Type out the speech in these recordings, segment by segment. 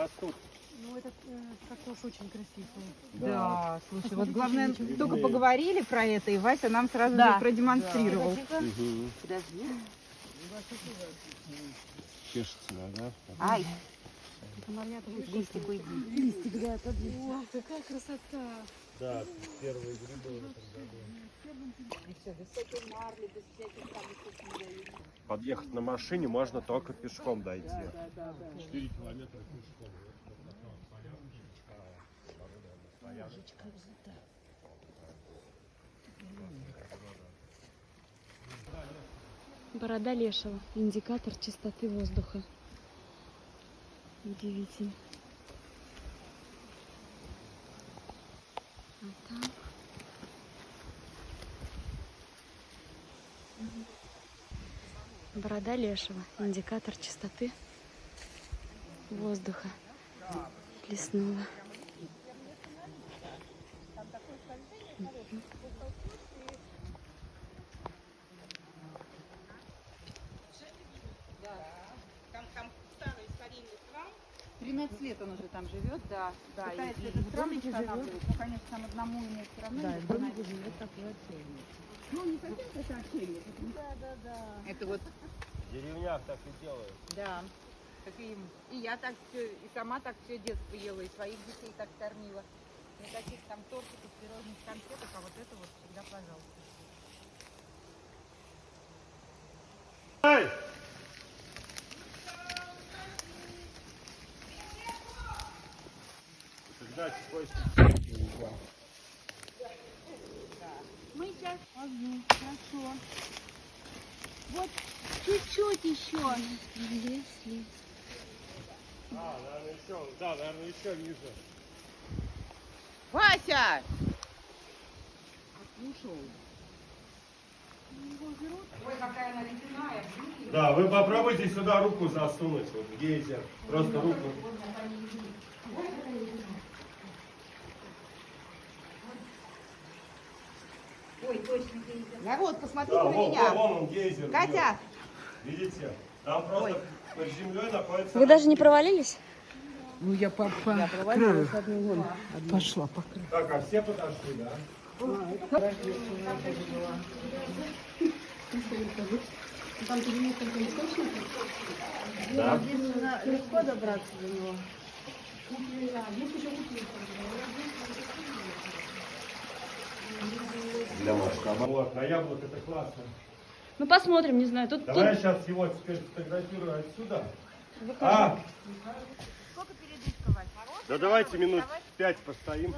Ну, этот кокос очень красивый. Да, слушай, вот главное, только поговорили про это, и Вася нам сразу же продемонстрировал. Подожди. Чешется, да? Ай, Листик уйди. листик, да, подвинь. О, какая красота. Да, первые грибы в этом году. Подъехать на машине можно только пешком дойти. 4 километра пешком. Борода лешего. Индикатор чистоты воздуха. Удивительно. А там... Борода лешего. Индикатор чистоты воздуха лесного. Там старый старинный храм. 13 лет он уже там живет, да. Пытается этот храм восстанавливать. Ну, конечно, там одному ему все равно. Да, в домике живет такой отшельник. Ну, не совсем это отшельник. Да. Это вот... В деревнях так и делают. Да. Так и я так все, и сама так все детство ела, и своих детей так кормила. Никаких там тортиков, пирожных, конфеток, а вот это вот всегда пожалуйста. Эй! Когда тепло. Мы сейчас... Хорошо. Вот чуть-чуть еще. Лес. Наверное, еще ниже. Вася! Ушел. Ой, какая она ледяная. Да, вы попробуйте сюда руку засунуть, вот в гейзер. Просто руку. Ой, точно гейзер. Народ, посмотрите Да, на меня. вон он гейзер. Катя! Видите? Там просто под землей находится... Вы даже не провалились? Ну, я по краю пошла по краю. Так, а все подошли, да? Там тебе несколько источников. Да. Легко добраться до него. Для масштаба. Вот, на яблок это классно. Ну посмотрим, не знаю. Тут, Давай я сейчас его теперь сфотографирую отсюда. Сколько передышка, Вась? Да давайте минут 5 постоим.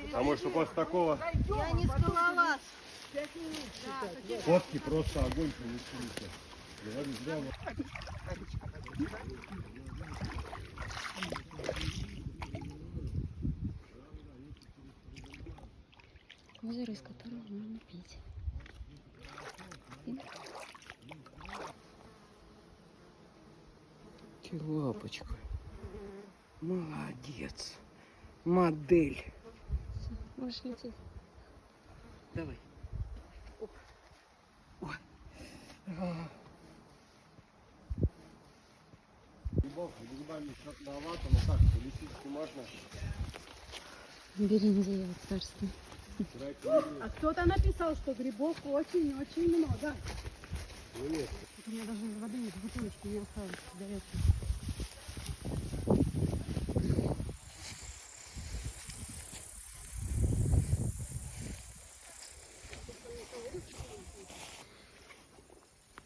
Потому что после такого Я не скалолаз. 5 минут. фотки просто огонь получился. Говорю, зря озеро, из которого можно пить. Лапочка. Молодец. Модель. Можешь лететь. Давай. Оп. Ой. грибами шатновато, но так, полететь можно. Берендеево царство. А кто-то написал, что грибов очень-очень много. Ну нет. У меня даже воды нет, бутылочки не осталось горячей.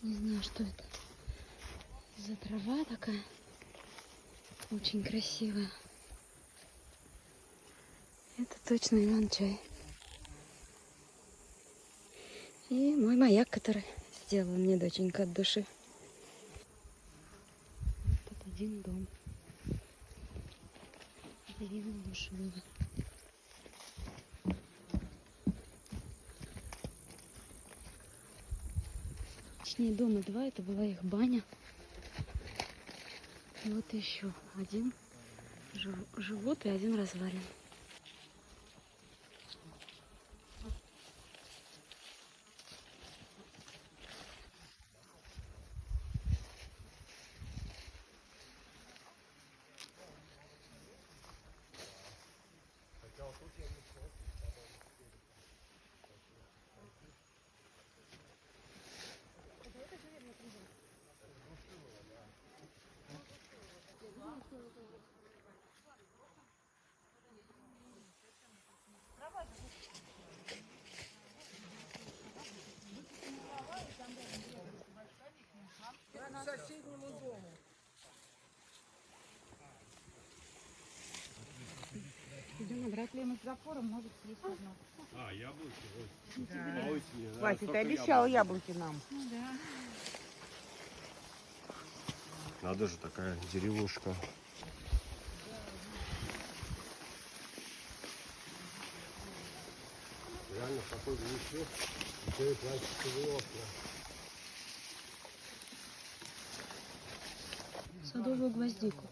Не знаю, что это за трава такая. Очень красивая. Это точно иван-чай. И мой маяк, который сделала мне доченька от души. Вот тут один дом. Ирина Душева. Точнее, дома два, это была их баня. И вот еще один живут и один развалин. Идем обратно. Если мы с запором, может съесть одно. А, яблоки. По осени, да, Вася, ты столько обещала яблок. яблоки нам. Надо же, такая деревушка. Реально, в такой глуши, еще и пластиковые окна. Садовую гвоздику.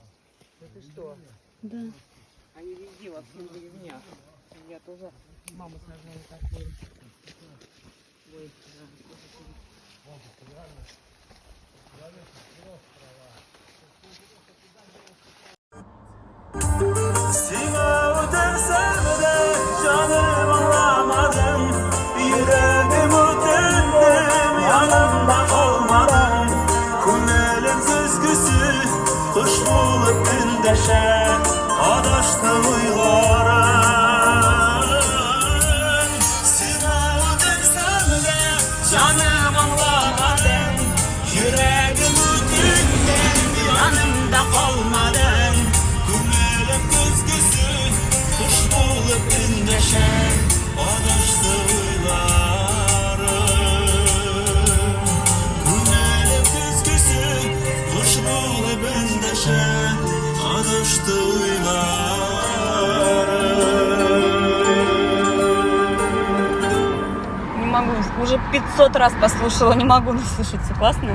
Ты что? Да. Они везде, во всем деревнях. Я тоже маму сажала такую. Ой, Sima ötersen de canım anlamadım. Yüreğimi döndüm yanımda kalmadın. Kumelim kızgısı kuş bulup gündeşe adaştı uygarım. Sima ötersen de canım anlamadım. Yüreğimi döndüm yanımda kalmadın. Kumelim kızgısı kuş bulup gündeşe adaştı uygarım. Kumelim kızgısı kuş bulup gündeşe adaştı uygarım. Не могу, уже 500 раз послушала, не могу наслушаться. Классно?